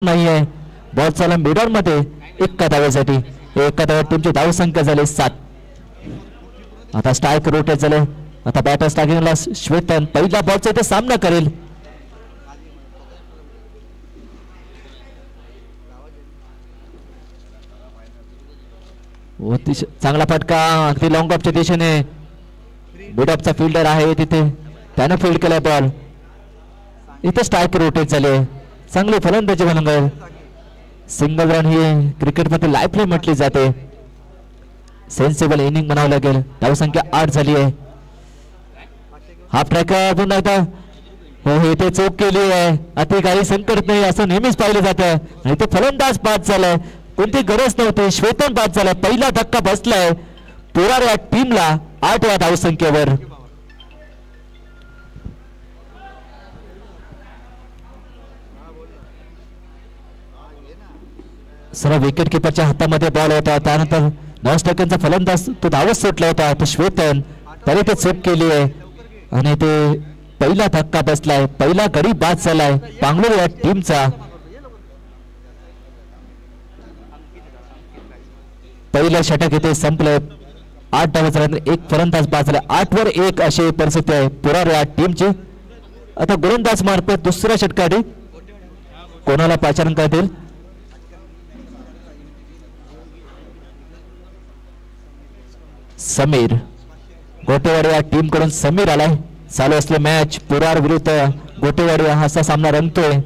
नाहीये. बॉल चालला मिडॉर मध्ये एका धावेसाठी. एका धाव्यात टीमची धावसंख्या झाली 7. आता स्ट्राईक रोटेट झाले. आता बॅटर स्ट्रायकिंगला श्वेतन पहिल्या बॉलचा इथे सामना करेल. चांगला फटका अगदी लॉंग ऑफच्या दिशेने. मिड ऑफचा फिल्डर आहे तिथे, त्यानं फील्ड केलाय बॉल. इथे स्ट्राईक रोटेट झाले. चांगली फलंदाजी बनवणार. सिंगल रन ही क्रिकेटमध्ये लाईफ लाईन म्हटली जाते. सेन्सिबल इनिंग म्हणावं लागेल. धावसंख्या 8 झाली आहे. हाफ ट्रॅक पुन्हा एकदा हो इथे चूक केली आहे. अति काही संकट नाही असं नेहमीच पाहिलं जातं. आणि ते फलंदाज बाद झालाय. कोणती गरज नव्हती. श्वेतन बाद झालाय. पहिला धक्का बसलाय पुरार या टीमला 8व्या धावसंख्येवर. सर्व विकेट किपरच्या हातामध्ये बॉल होता. त्यानंतर 9 सेकंडचा फलंदाज तो धावत सुटला होता. तो श्वेतन तरी ते चूक केली आहे आणि ते पहिला धक्का बसलाय. पहिला गडी बाद झालाय पांगलोर या टीमचा. पहिलं षटक इथे संपलंय. 8 धावा झाल्यानंतर एक फलंदाज बाद झाला. 8 वर 1 अशी परिस्थिती आहे पुरार या टीमची. आता गोलंदाज मार्फत दुसऱ्या षटकासाठी कोणाला पाचारण करतील. समीर गोटेवाडी या टीम कडून समीर आलाय. चालू असले मॅच पुरार विरुद्ध गोटेवाडी हा असा सामना रंगतोय.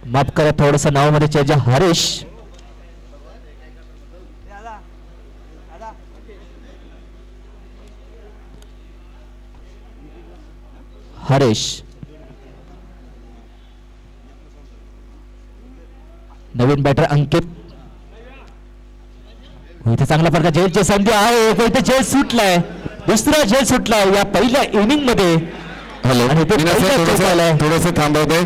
माफ करा थोडस नावामध्ये चेंज. हरीश हरीश नवीन बॅटर अंकित. इथे चांगला प्रकार झेलची संधी आहे. इथे झेल सुटलाय. दुसरा झेल सुटलाय या पहिल्या इनिंग मध्ये. थोडस थांबवतोय.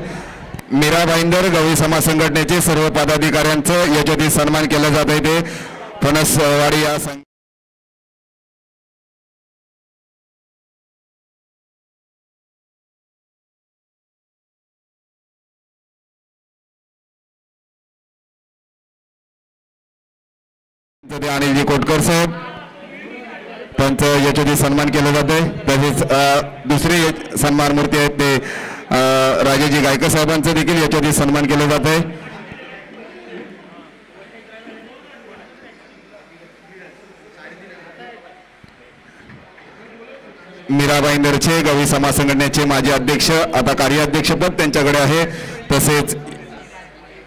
मीरा भाईंदर गवळी समाज संघटनेचे सर्व पदाधिकाऱ्यांचं याच्यात सन्मान केला जात आहे. ते फणसवाडी या अनिलजी कोटकर साहेब त्यांचं याच्यात सन्मान केलं जात आहे. तसेच दुसरे सन्मान मूर्ती आहेत ते राजाजी गायकर साहेबांचं देखील याच्यात सन्मान केलं जात आहे. मीरा भाईंदरचे गवळी समाज संघटनेचे माजी अध्यक्ष आता कार्याध्यक्षपद त्यांच्याकडे आहे. तसेच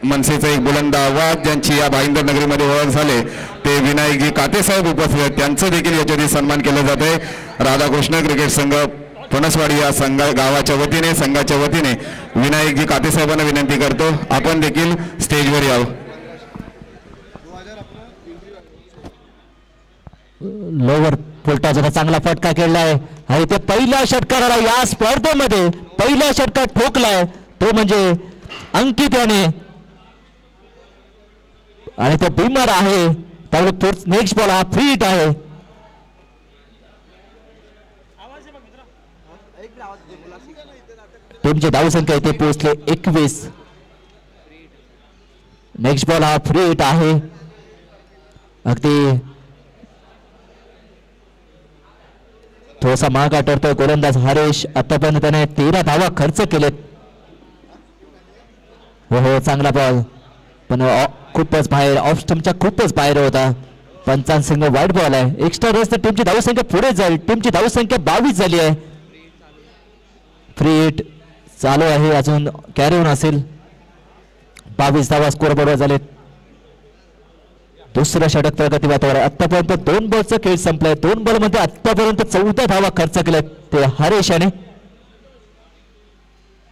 मनसेचा एक बुलंद आवाज ज्यांची या भाईंदर नगरीमध्ये ओळख झाले ते विनायकजी काते साहेब उपस्थित आहेत. त्यांचं देखील याच्यात सन्मान केलं जात आहे. राधाकृष्ण क्रिकेट संघ फणसवाडी या गावाच्या वतीने संघाच्या वतीने विनायकजी काते साहेबांना विनंती करतो आपण देखील स्टेजवर यावं. लोवर फुलटा चांगला फटका खेळलाय आणि ते पहिल्या षटकाराला या स्पर्धेमध्ये पहिल्या षटकात ठोकलाय तो म्हणजे अंकित याने. आणि तो बिमर आहे. त्यामुळे नेक्स्ट बॉल हा फ्री हिट आहे. टीमची धावसंख्या इथे पोहोचले 21. नेक्स्ट बॉल हा फ्री हिट आहे. अगदी थोडासा मागा ठरतोय गोलंदाज हरीश. आतापर्यंत त्याने 13 धावा खर्च केलेत. हो चांगला बॉल पण खूपच बाहेर ऑफ स्टंपच्या खूपच बाहेर होता. पंचांसंघ वाईट बॉल आहे. एक्स्ट्रा रस तर टीमची धावसंख्या पुढे जाईल. टीमची धावसंख्या 22 झाली आहे. फ्री हिट चालू आहे अजून कॅरी होऊन असेल. 22 धावा स्कोर बरोबर झाले. दुसऱ्या षटक प्रगती वातावरण. आतापर्यंत 2 बॉलचा खेळ संपलाय. 2 बॉल मध्ये आतापर्यंत 14 धावा खर्च केल्या ते हरीश याने.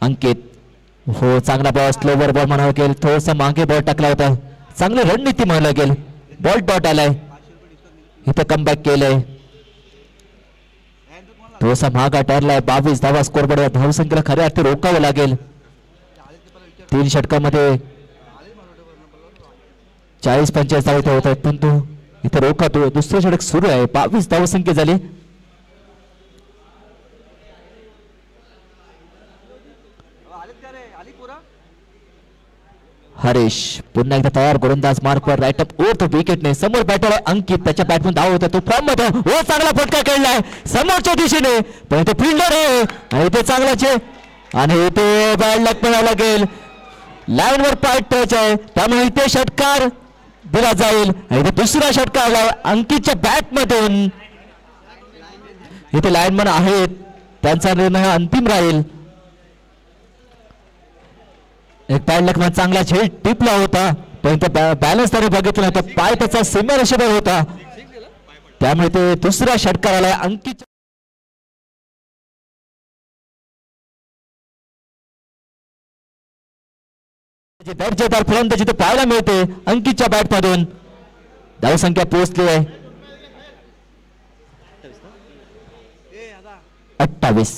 अंकित हो चांगला बॉल स्लोवर बॉल म्हणावं लागेल. थोडासा मागे बॉल टाकला होता. चांगली रणनीती म्हणावं लागेल. बॉल डॉट आलाय. इथं कमबॅक केलंय. थोडासा मागा ठरलाय. 22 धावा स्कोर बरोबर. धावसंख्येला खऱ्या अर्थी रोखावं लागेल. 3 षटकामध्ये 40-45 धावा होत आहेत परंतु इथे रोखा दुसरं षटक सुरू आहे. 22 धावसंख्या झाली. हरीश पुन्हा एकदा तयार, गोलंदाज मार्कवर राईट अप ओर तो विकेटने. समोर बॅटर आहे अंकित, त्याच्या बॅटमधून धाव होता, तो फॉर्म मध्ये. हो चांगला फटका खेळलाय समोरच्या दिशेने, पण इथे फिल्डर आहे आणि इथे चांगलाच आहे आणि इथे बॅड लक म्हणावं लागेल. लाईनवर पाय टच आहे त्यामुळे इथे षटकार दिला जाईल. इथे दुसरा षटकार आला अंकितच्या बॅट मधून. इथे लाईनमन आहेत, त्यांचा निर्णय अंतिम राहील. एक पॅड लक चांगला झेल टिपला होता, पण बॅलन्स त्याने बघितलं नव्हतं, पाय त्याचा सीमा रेषेवर होता, त्यामुळे ते दुसरा षटकार आलाय अंकित. दर्जेदार फलंदाजी ते पाहायला मिळते अंकितच्या बॅट मधून. धावसंख्या पोहोचली आहे 28.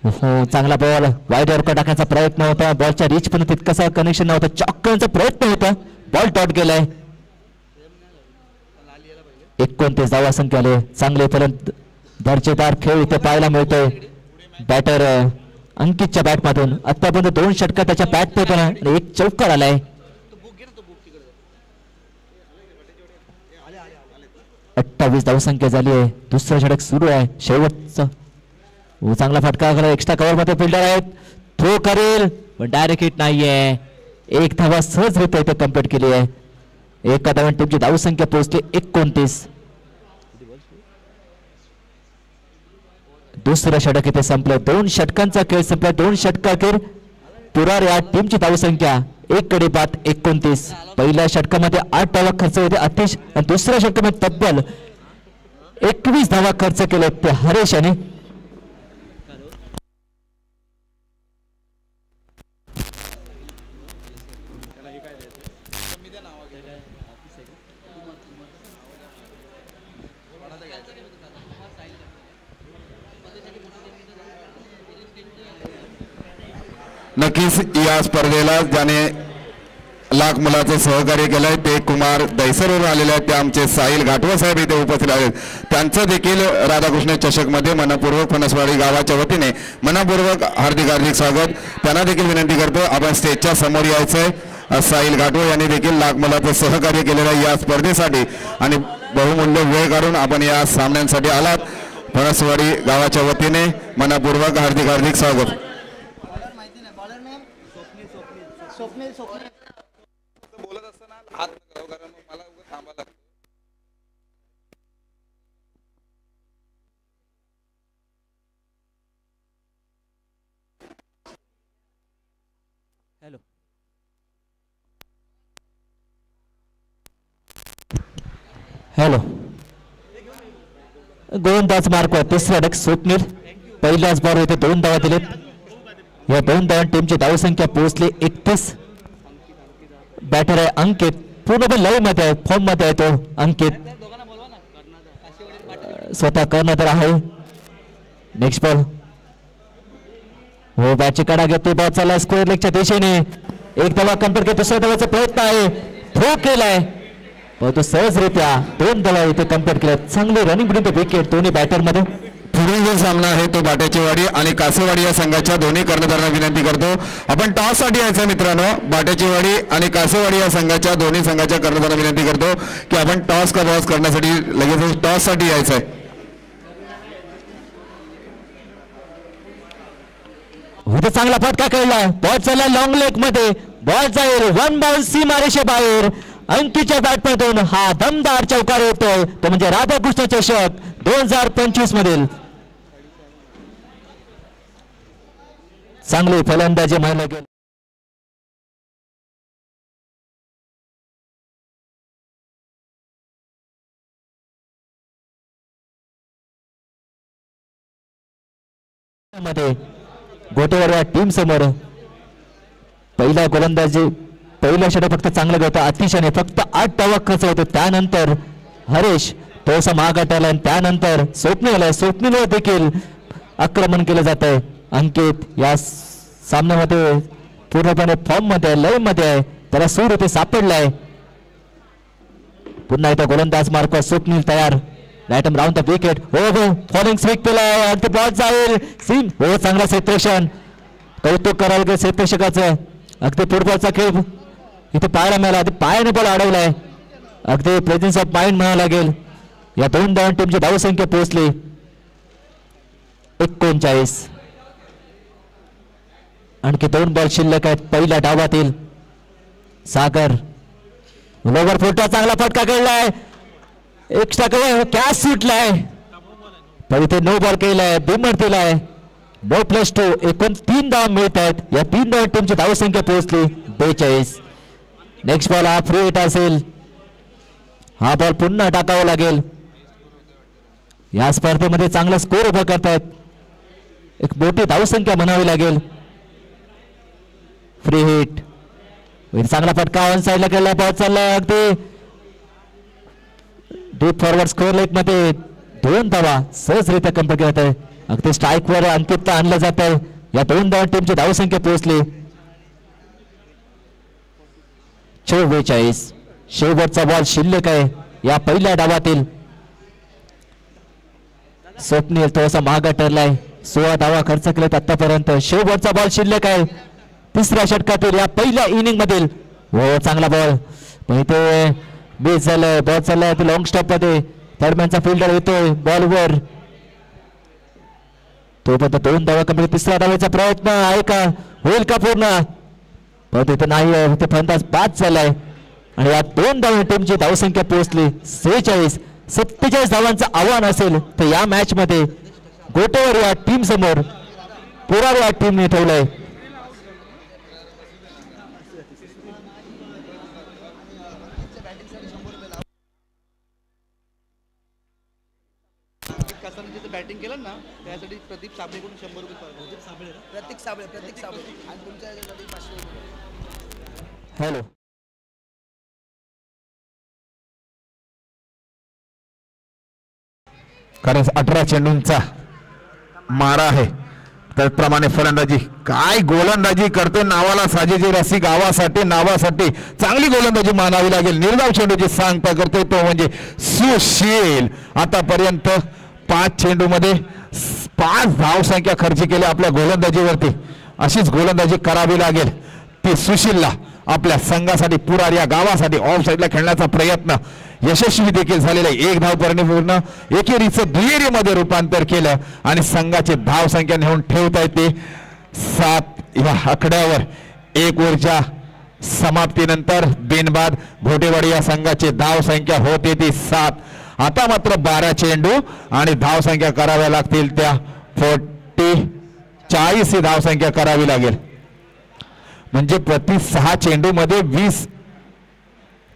हो चांगला बॉल वाईड वर टाकण्याचा प्रयत्न होता, बॉलच्या रीच पण तितकासा कनेक्शन नव्हता, चॉक करण्याचा प्रयत्न होता, बॉल डॉट गेलाय. 29 धावसंख्या आले. चांगले फलंदाज दर्जेदार खेळ इथे पाहायला मिळतोय बॅटर अंकितच्या बॅट मधून. आतापर्यंत 2 षटकार त्याच्या बॅट मधून आणि 1 चौकार आलाय. 28 धावसंख्या झाली आहे. दुसरं षटक सुरू आहे शेवटचं. चांगला फटका एक्स्ट्रा कव्हर मध्ये फिल्डर आहेत, थ्रो करेल पण डायरेक्ट हिट नाहीये. 1 धावा सहजरित्या इथे कंप्लीट केली आहे. एका धावांनी टीमची धावसंख्या पोहोचली 29. दुसरं षटक इथे संपलं. 2 षटकांचा खेळ संपला. 2 षटकाखेर पुरार या टीमची धावसंख्या 1 कडे बाद 29. पहिल्या षटकामध्ये 8 धावा खर्च होते अतिश आणि दुसऱ्या षटकामध्ये तब्बल 21 धावा खर्च केले ते हरेश याने. नक्कीच या स्पर्धेला ज्याने लाख मुलाचं सहकार्य केलंय ते कुमार दैसरवरून आलेले आहेत, ते आमचे साहिल घाटवा साहेब इथे उपस्थित आहेत. त्यांचं देखील राधाकृष्ण चषक मध्ये मनपूर्वक फणसवाडी गावाच्या वतीने मनपूर्वक हार्दिक हार्दिक स्वागत. त्यांना देखील विनंती करतो आपण स्टेजच्या समोर यायचंय. साहिल घाटवा यांनी देखील लाख मुलाचं सहकार्य केलेलं आहे या स्पर्धेसाठी आणि बहुमूल्य वेळ काढून आपण या सामन्यांसाठी आलात. फणसवाडी गावाच्या वतीने मनपूर्वक हार्दिक हार्दिक स्वागत. बोलत असताना हात नका कारण मला थांबावं लागतं. हॅलो हॅलो गोलंदाज मार्कवर तिसरा षटक स्वप्नील. पहिल्याच बॉल इथे 2 धावा दिलेत. या 2 धावांनी टीमची धावसंख्या पोहोचली 31. बॅटर आहे अंकित, पूर्णपणे लय मध्ये आहे, फॉर्म मध्ये आहे तो अंकित. स्वतः कर्णधार आहे. नेक्स्ट बॉल हो बॅटची कडा घेते, बॉल चालला स्क्वेअर लेगच्या दिशेने. 1 धावा कंप्लीट करतो, दुसऱ्या धावाचा प्रयत्न आहे, थ्रो केलाय परंतु सहजरित्या 2 धावा इथे कंप्लीट केल्या. चांगली रनिंग बिटवीन द विकेट दोन्ही बॅटर मध्ये. पुढील जो सामना आहे तो बाट्याचीवाडी आणि कासेवाडी या संघाच्या दोन्ही कर्णधारांना विनंती करतो आपण टॉस साठी यायचं मित्रांनो. बाट्याचीवाडी आणि कासेवाडी या संघाच्या दोन्ही संघाच्या कर्णधारांना विनंती करतो की आपण टॉस का बॉस करण्यासाठी लगेच टॉस साठी यायचंय. इथे चांगला फटका खेळला, बॉल चालला लॉंग लेग मध्ये, बॉल जाईल 1 बाउन्स सीमारेषे बाहेर. अंकितच्या बॅटमधून हा दमदार चौकार येतोय, तो म्हणजे राधाकृष्ण चषक 2025 मधील. चांगली फलंदाजी मानली गेली. मध्ये गोटेवार या टीम समोर पहिला गोलंदाजी पहिला षटक फक्त चांगलं होतं अतिशयने, फक्त 8 धावा खर्च होतो. त्यानंतर हरेश थोडासा मागाटाला आणि त्यानंतर स्वप्नील देखील आक्रमण केलं जात आहे. अंकित या सामन्यामध्ये पूर्णपणे फॉर्म मध्ये लय मध्ये आहे, त्याला सूर इथे सापडलाय. पुन्हा एकदा गोलंदाज मार्कवर स्वप्नील तयार. Right round the wicket. हो फॉलिंग स्विक केलाय आणि बॉल जाईल सीम. हो चांगला सेपरेशन, कौतुक कराल का क्षेत्ररक्षकाचं. अगदी फुटबॉलचा खेळ इथे पाहायला मिळाला. अगदी पायाने बॉल अडवलाय. अगदी प्रेझेन्स ऑफ माइंड म्हणावं लागेल. या 2 धावां टीमची धावसंख्या पोहोचली 39. आणखी 2 बॉल शिल्लक आहेत पहिल्या डावातील. सागर लोवर फुटा चांगला फटका खेळलाय. एक्स्ट्रा कव्हर कॅच सुटलाय पण इथे नो बॉल केलाय. बिमर दिलाय. 9+2 एकूण 3 धावा मिळत आहेत. या 3 धावां टीमची धावसंख्या पोहोचली 42. नेक्स्ट बॉल हा फ्री हिट असेल. हा बॉल पुन्हा टाकावा लागेल. या स्पर्धेमध्ये चांगला स्कोर उभा करतायत. एक मोठी धावसंख्या म्हणावी लागेल. फ्री हिट चांगला फटका ऑन साइडला केला. बॉल चाललाय अगदी डीप फॉरवर्ड स्कोअर लेग मध्ये 2 धावा सहजरित्या कंप्लीट करत आहे. अगदी स्ट्राईक वर अंकित आणलं जात आहे. या 2 धावां टीमची धावसंख्या पोहोचली 44. शेवटचा बॉल शिल्लक आहे या पहिल्या डावातील. स्वप्नील थोडासा मागा ठरलाय. 16 धावा खर्च केलेत आतापर्यंत. शेवटचा बॉल शिल्लक आहे 3ऱ्या षटकातील या पहिल्या इनिंग मधील. हो चांगला बॉल पण इथे बेस झालाय. बॉल चाललाय लॉंग स्टॉप मध्ये. थर्डमॅनचा फिल्डर येतोय बॉलवर. तोपर्यंत 2 धावा कंप्लीट. 3ऱ्या धावेचा प्रयत्न आहे का होईल का पूर्ण पण तिथे नाही. इथे फलंदाज बाद झालाय आणि या 2 धावां टीमची धावसंख्या पोहोचली 46. 47 धावांचं आव्हान असेल तर या मॅच मध्ये गोटेवर या टीम समोर पुरावा या टीमने ठेवलंय. बॅटिंग केलं ना त्यासाठी प्रदीप साबळेकडून 100 रुपये. प्रतीक साबळे आणि तुमच्या हॅलो कारण 18 चेंडूंचा मारा आहे. त्याचप्रमाणे फलंदाजी काय गोलंदाजी करते. नावाला साजेची रसी गावासाठी नावासाठी चांगली गोलंदाजी मानावी लागेल. निर्धाव चेंडूची सांगता करतोय तो म्हणजे सुशील. आतापर्यंत 5 चेंडूमध्ये 5 धावसंख्या खर्च केल्या आपल्या गोलंदाजीवरती. अशीच गोलंदाजी करावी लागेल ती सुशीलला. आपल्या संघासाठी पुरार या गावासाठी ऑफ साईडला खेळण्याचा प्रयत्न यशस्वी देखील झालेला आहे. 1 धाव परिपूर्ण एकेरीचं दुहेरीमध्ये रूपांतर केलं आणि संघाची धावसंख्या नेऊन ठेवता येते 7 या आकड्यावर. 1 ओव्हरच्या समाप्तीनंतर बिनबाद घोटेवाडी या संघाची धावसंख्या होते ती 7. आता मात्र 12 चेंडू आणि धावसंख्या कराव्या लागतील त्या 40 ही धावसंख्या करावी लागेल. म्हणजे प्रति 6 चेंडू मध्ये 20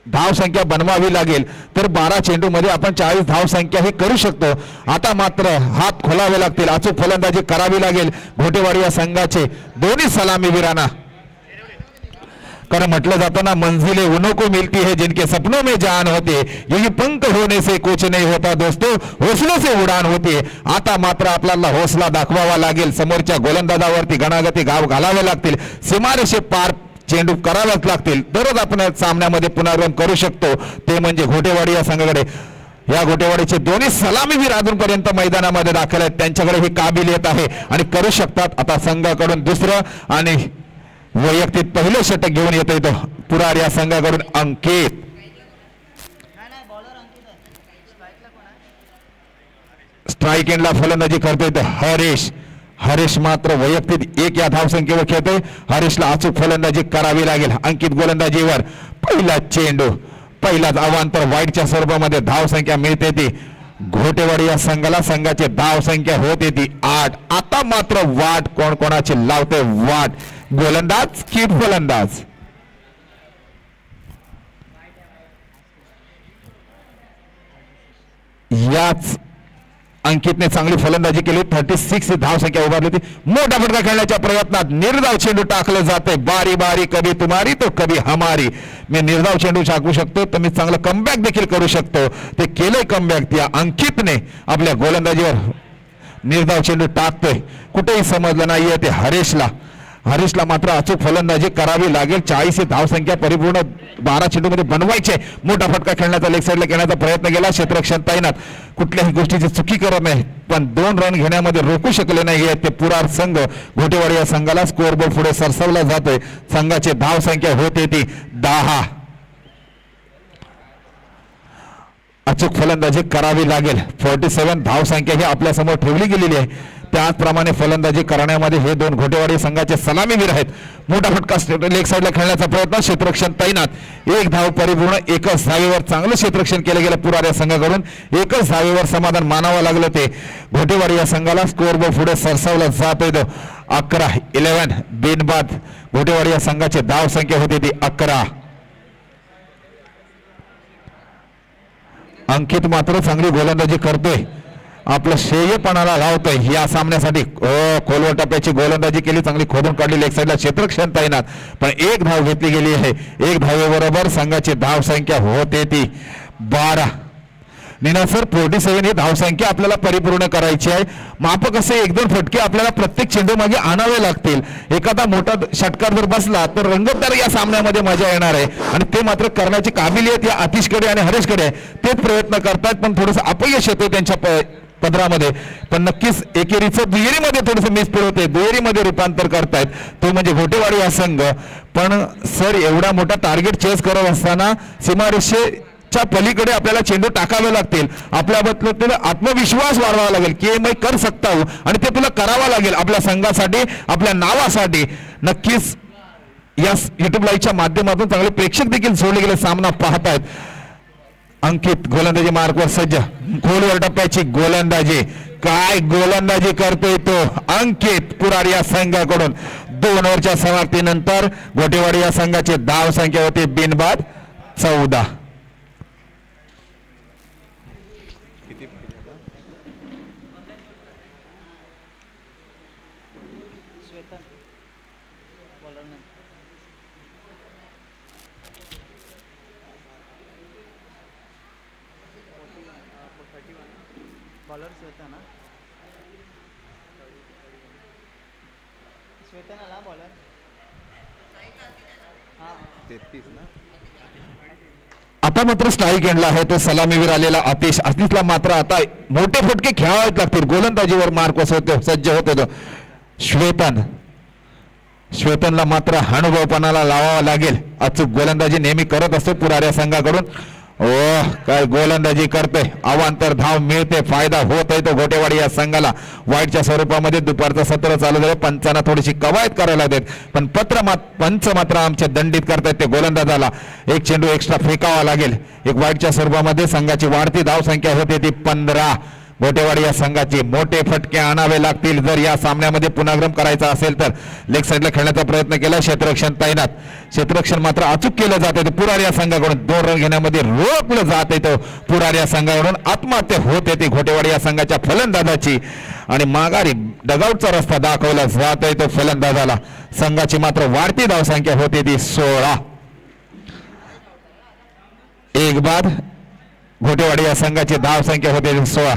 धावसंख्या बनवावी लागेल. तर 12 चेंडू मध्ये आपण 40 धावसंख्या हे करू शकतो. आता मात्र हात खोलावे लागतील. अचूक फलंदाजी करावी लागेल घोटेवाडी या संघाचे दोन्ही सलामीवीरांना. कारण म्हटलं जातं ना मंजिले उन्हों को मिलती है जिनके सपनों में जान होते. यही पंख होने से कुछ नहीं होता दोस्तों हौसलों से उडान होते. आता मात्र आपल्याला हौसला दाखवावा लागेल. समोरच्या गोलंदाजावरती गणागती गाव घालावे लागतील. सीमारेषे पार चेंडू करावेच लागतील. तरच आपण सामन्यामध्ये पुनरागमन करू शकतो. ते म्हणजे घोटेवाडी या संघाकडे. या घोटेवाडीचे दोन्ही सलामीवीर अजूनपर्यंत मैदानामध्ये दाखल आहेत. त्यांच्याकडे ही काबिलियत आहे आणि करू शकतात. आता संघाकडून दुसरं आणि वैयक्तिक पहिलं षटक घेऊन येतो तो पुरार या संघाकडून अंकित. स्ट्राईक एंडला फलंदाजी करतोय तो हरीश मात्र वैयक्तिक 1 या धावसंख्येवर खेळतोय. हरीशला अचूक फलंदाजी करावी लागेल. अंकित गोलंदाजीवर. पहिला चेंडू पहिलाच आव्हान तर वाईटच्या स्वरूपामध्ये धावसंख्या मिळते ती घोटेवाडी या संघाला. संघाची धावसंख्या होते ती 8. आता मात्र वाट कोण कोणाची लावते वाट. गोलंदाज की फलंदाज. याच अंकितने चांगली फलंदाजी केली. 36 ही धावसंख्या उभारली होती. मोठा फटका खेळण्याच्या प्रयत्नात निर्धाव चेंडू टाकलं जाते. बारी बारी कभी तुम्हारी तो कभी हमारी. मी निर्धाव चेंडू टाकू शकतो तर मी चांगलं कमबॅक देखील करू शकतो. ते केलंय कमबॅक त्या अंकितने आपल्या गोलंदाजीवर. निर्धाव चेंडू टाकतोय कुठेही समजलं नाहीये ते हरीशला. हरीशला मात्र अचूक फलंदाजी करावी लागेल. 40 ही धावसंख्या परिपूर्ण 12 चेंडूमध्ये बनवायचे. मोठा फटका खेळण्याचा लेग साईडला खेळण्याचा प्रयत्न केला. क्षेत्ररक्षण तैनात कुठल्याही गोष्टीची चुकी करत नाही, पण 2 रन घेण्यामध्ये रोखू शकले नाही. ते पुरार संघ घोटेवाडी या संघाला स्कोअर बोर्ड पुढे सरसावला जातोय. संघाची धावसंख्या होते ती 10. अचूक फलंदाजी करावी लागेल. 47 धावसंख्या ही आपल्या समोर ठेवली गेलेली आहे. त्याचप्रमाणे फलंदाजी करण्यामध्ये हे 2 घोटेवाडी संघाचे सलामीवीर आहेत. मोठा फटका लेग साईडला खेळण्याचा प्रयत्न. क्षेत्ररक्षण तैनात. 1 धाव परिपूर्ण. एकच धावेवर चांगलं क्षेत्ररक्षण केलं गेलं पुरार या संघाकडून. एकच धावेवर समाधान मानावं लागलं ते घोटेवाडी या संघाला. स्कोअर बोर्ड पुढे सरसावला जातोय. 11 बिनबाद घोटेवाडी या संघाची धावसंख्या होती ती 11. अंकित मात्र चांगली गोलंदाजी करतोय. आपलं श्रेयपणाला लावतोय या सामन्यासाठी. खोलवर टप्प्याची गोलंदाजी केली, चांगली खोदून काढली लेग साईडला. क्षेत्ररक्षण तैनात, पण 1 धाव घेतली गेली आहे. 1 धावेबरोबर संघाची धावसंख्या होते ती 12. निना सर 47 ही धावसंख्या आपल्याला परिपूर्ण करायची आहे. मापक असे 1-2 फटके आपल्याला प्रत्येक चेंडू मागे आणावे लागतील. एखादा मोठा षटकार जर बसला तर रंगतदार या सामन्यामध्ये मजा येणार आहे, आणि ते मात्र करण्याची काबिलियत या आतिशकडे आणि हरेशकडे आहे. तेच प्रयत्न करतात, पण थोडंसं अपयश येते त्यांच्या पदरामध्ये. पण नक्कीच एकेरीचं दुहेरीमध्ये थोडंसं मिस होते, दुहेरीमध्ये रूपांतर करतायत, तो म्हणजे घोटेवाडी हा संघ. पण सर एवढा मोठा टार्गेट चेस करत असताना सीमारेषेच्या पलीकडे आपल्याला चेंडू टाकावे लागतील. आपल्याबद्दल आत्मविश्वास वाढवावा लागेल की मैं कर सकता हूं, आणि ते तुला करावं लागेल आपल्या संघासाठी, आपल्या नावासाठी. नक्कीच या युट्यूब लाईव्हच्या माध्यमातून चांगले प्रेक्षक देखील जोडले गेले सामना पाहतायत. अंकित गोलंदाजी मार्कवर सज्ज. खोलवर टप्प्याची गोलंदाजी. काय गोलंदाजी करतोय तो अंकित पुरार या संघाकडून. 2 ओव्हरच्या समाप्तीनंतर घोटेवाडी या संघाची धावसंख्या होती बिनबाद 14. आता मात्र स्ट्राईक एंडला आहे तो सलामीवीर आलेला आतिश. आतिशला मात्र आता मोठे फटके खेळावेच लागतील. गोलंदाजीवर मार्क सज्ज होते तो श्वेतनला मात्र अनुभवपणाला लावावा लागेल. अचूक गोलंदाजी नेहमी करत असतो पुरार या संघाकडून. काय गोलंदाजी करते. अवांतर धाव मिळते, फायदा होत आहे तो घोटेवाडी या संघाला. वाईटच्या स्वरूपामध्ये दुपारचं सत्र चालू झालं. पंचांना थोडीशी कवायत करायला देत, पण पंच मात्र आमच्या दंडित करतायत ते गोलंदाजाला. 1 चेंडू एक्स्ट्रा फेकावा लागेल. एक वाईटच्या स्वरूपामध्ये संघाची वाढती धावसंख्या होते ती 15. घोटेवाडी या संघाची मोठे फटके आणावे लागतील जर या सामन्यामध्ये पुनर्गम करायचा असेल तर. लेग साईडला खेळण्याचा प्रयत्न केला. क्षेत्ररक्षण तैनात. क्षेत्ररक्षण मात्र अचूक केलं जाते पुरार या संघाकडून. 2 रन घेण्यामध्ये रोखलं जात तो पुरार या संघाकडून. आत्महत्या होते ती घोटेवाडी या संघाच्या फलंदाजाची, आणि माघारी डगआउटचा रस्ता दाखवला जात आहे तो फलंदाजाला. संघाची मात्र वाढती धावसंख्या होते ती 16. 1 बाद घोटेवाडी या संघाची धावसंख्या होते ती 16.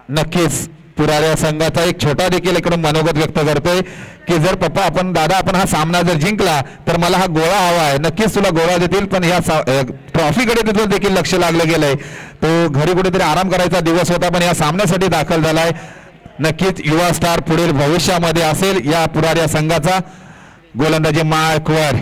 नक्कीच पुरार या संघाचा एक छोटा देखील इकडून मनोगत व्यक्त करतोय की जर पप्पा आपण हा सामना जर जिंकला तर मला हा गोळा हवा आहे. नक्कीच तुला गोळा देतील, पण या ट्रॉफीकडे तुझं देखील लक्ष लागलं गेलंय. तो घरी कुठेतरी आराम करायचा दिवस होता, पण या सामन्यासाठी दाखल झालाय. नक्कीच युवा स्टार पुढील भविष्यामध्ये असेल या पुरार या संघाचा. गोलंदाजी मार्कवर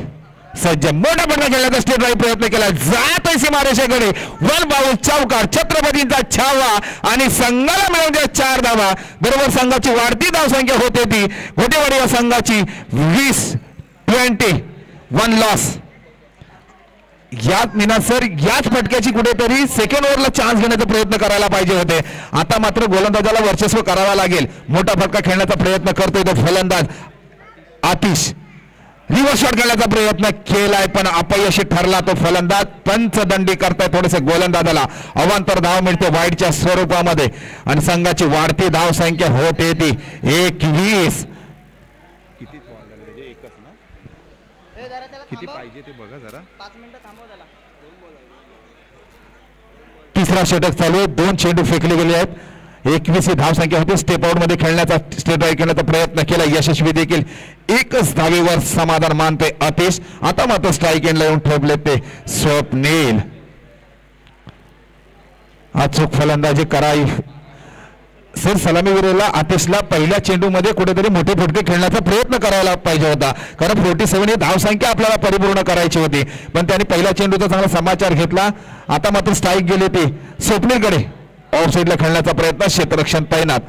सज्ज. मोठा फटका खेळण्याचा स्टेट ड्राईव्ह प्रयत्न केला जातोय सीमारेषेकडे. 1 बाउल चौकार. छत्रपतींचा छावा, आणि संघाला मिळून द्या 4 धावा. बरोबर संघाची वाढती धावसंख्या होते ती घोटेवाडी या संघाची 20-21 लॉस. यात मीना सर याच फटक्याची कुठेतरी सेकंड ओव्हरला चान्स घेण्याचा प्रयत्न करायला पाहिजे होते. आता मात्र गोलंदाजाला वर्चस्व करावा लागेल. मोठा फटका खेळण्याचा प्रयत्न करतोय तो फलंदाज आतिश. रिव्हर्स शॉट खेळण्याचा प्रयत्न केलाय, पण अपयशी ठरला तो फलंदाज. पंचदंडी करताय थोडेसे गोलंदाजाला. अवांतर धाव मिळते वाईटच्या स्वरूपामध्ये, आणि संघाची वाढती धाव संख्या होते ती 21. किती पाहिजे ते बघा जरा. 5 मिनिटं थांबव त्याला. तिसरा षटक चालू आहे. 2 चेंडू फेकले गेले आहेत. 21 ही धावसंख्या होती. स्टेप आउट मध्ये खेळण्याचा स्टेप आउट करण्याचा प्रयत्न केला, यशस्वी देखील. एकच धावेवर समाधान मानते आतिश. आता मात्र स्ट्राईक एंडला येऊन ठोकले ते स्वप्नील. अचूक फलंदाजी करावी सर. सलामीवीराला आतिशला पहिल्या चेंडूमध्ये कुठेतरी मोठे फटके खेळण्याचा प्रयत्न करायला पाहिजे होता, कारण 47 ही धावसंख्या आपल्याला परिपूर्ण करायची होती, पण त्यांनी पहिल्या चेंडूचा चांगला समाचार घेतला. आता मात्र स्ट्राईक गेले ते स्वप्नीलकडे. ऑफ साईडला खेळण्याचा प्रयत्न, क्षेत्ररक्षण तैनात.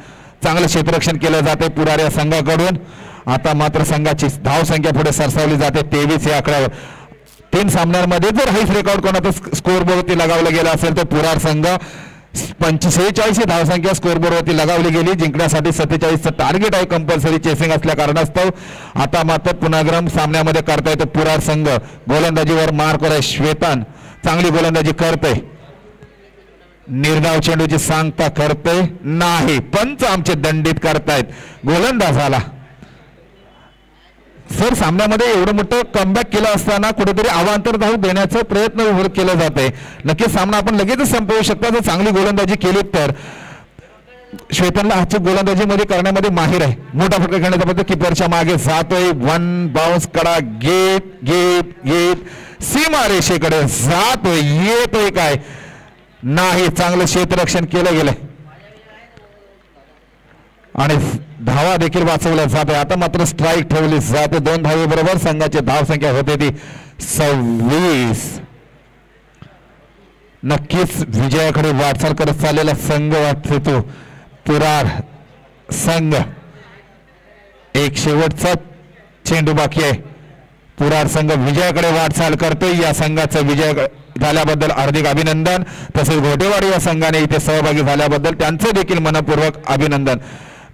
चांगलं क्षेत्ररक्षण केलं जाते पुरार या संघाकडून. आता मात्र संघाची धावसंख्या पुढे सरसावली जाते 23 या आकड्यावर. 3 सामन्यांमध्ये जर हाईस रेकॉर्ड कोणाचा स्कोअर बोर्डवरती लगावला गेला असेल तर पुरार संघ 46 ही धावसंख्या स्कोअर बोर्डवरती लगावली गेली. जिंकण्यासाठी 47चं टार्गेट आहे, कंपल्सरी चेसिंग असल्या कारणास्तव. आता मात्र पुनर्गम सामन्यामध्ये करता येतो पुरार संघ. गोलंदाजीवर मार्कवर आहे श्वेतान, चांगली गोलंदाजी करते. निर्धाव चेंडूची सांगता करते नाही, पंच आमचे दंडित करतायत. गोलंदाजाला सर सामन्यामध्ये एवढं मोठं कमबॅक केलं असताना कुठेतरी अवांतर धाव देण्याचा प्रयत्न केला जात आहे. नक्कीच सामना आपण लगेचच संपवू शकता जर चांगली गोलंदाजी केली तर. श्वेतनला अचूक गोलंदाजीमध्ये करण्यामध्ये माहिर आहे. मोठा फटका खेळण्याचा प्रयत्न, किपरच्या मागे जातोय. 1 बाउन्स कडा, गेट गेट गेट, सीमा रेषेकडे जातोय. येतोय काय नाही, चांगलं क्षेत्ररक्षण केलं गेलंय आणि धावा देखील वाचवल्या जाते. आता मात्र स्ट्राईक ठेवली जाते. 2 धावेबरोबर संघाची धावसंख्या होते ती 26. नक्कीच विजयाकडे वाटचाल करत चाललेला संघ वाटतो तो पुरार संघ. एक शेवटचा चेंडू बाकी आहे. पुरार संघ विजयाकडे वाटचाल करतोय. या संघाचा विजय झाल्याबद्दल हार्दिक अभिनंदन. तसेच घोटेवाडी या संघाने इथे सहभागी झाल्याबद्दल त्यांचे देखील मनपूर्वक अभिनंदन.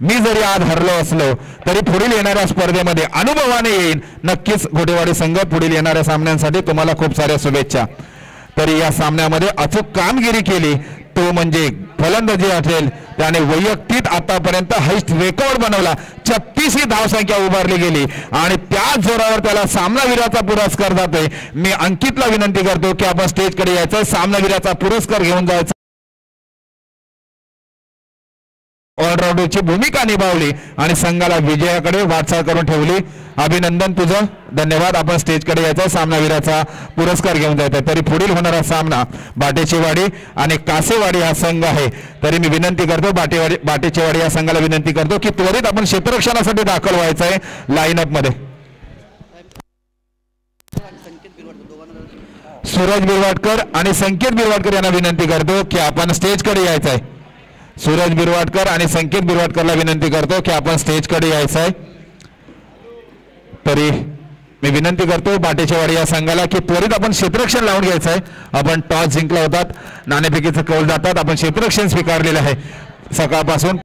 मी जरी आज हरलो असलो तरी पुढील येणाऱ्या स्पर्धेमध्ये अनुभवाने येईन. नक्कीच घोटेवाडी संघ पुढील येणाऱ्या सामन्यांसाठी तुम्हाला खूप साऱ्या शुभेच्छा. तरी या सामन्यामध्ये अचूक कामगिरी केली तो म्हणजे फलंदाजी असेल त्याने वैयक्तिक आतापर्यंत हाईस्ट रेकॉर्ड बनवला. 36 ही धावसंख्या उभारली गेली आणि त्याच जोरावर त्याला सामनावीराचा पुरस्कार जातोय. मी अंकितला विनंती करतो की आपण स्टेजकडे यायचं, सामनावीराचा पुरस्कार घेऊन जायचं. ऑलराऊंडरची भूमिका निभावली आणि संघाला विजयाकडे वाटचाल करून ठेवली. अभिनंदन तुझं, धन्यवाद. आपण स्टेजकडे यायचं, सामनावीराचा पुरस्कार घेऊन जायचं. तरी पुढील होणारा सामना बाटेचेवाडी आणि कासेवाडी हा संघ आहे. तरी मी विनंती करतो बाटेचेवाडी या संघाला विनंती करतो की त्वरित आपण क्षेत्ररक्षणासाठी दाखल व्हायचं आहे लाईनअप मध्ये. सूरज बिरवाडकर आणि संकेत बिरवाडकर यांना विनंती करतो की आपण स्टेजकडे यायचं आहे. सूरज बिरवाडकर आणि संकेत बिरवाडकरला विनंती करतो की आपण स्टेजकडे यायचं आहे. तरी मी विनंती करतो बाटेचेवाडी या संघाला की त्वरित आपण क्षेत्ररक्षण लावून घ्यायचं आहे. आपण टॉस जिंकला होतात, नाणेफेकीचं कौल जातात, आपण क्षेत्ररक्षण स्वीकारलेलं आहे सकाळपासून.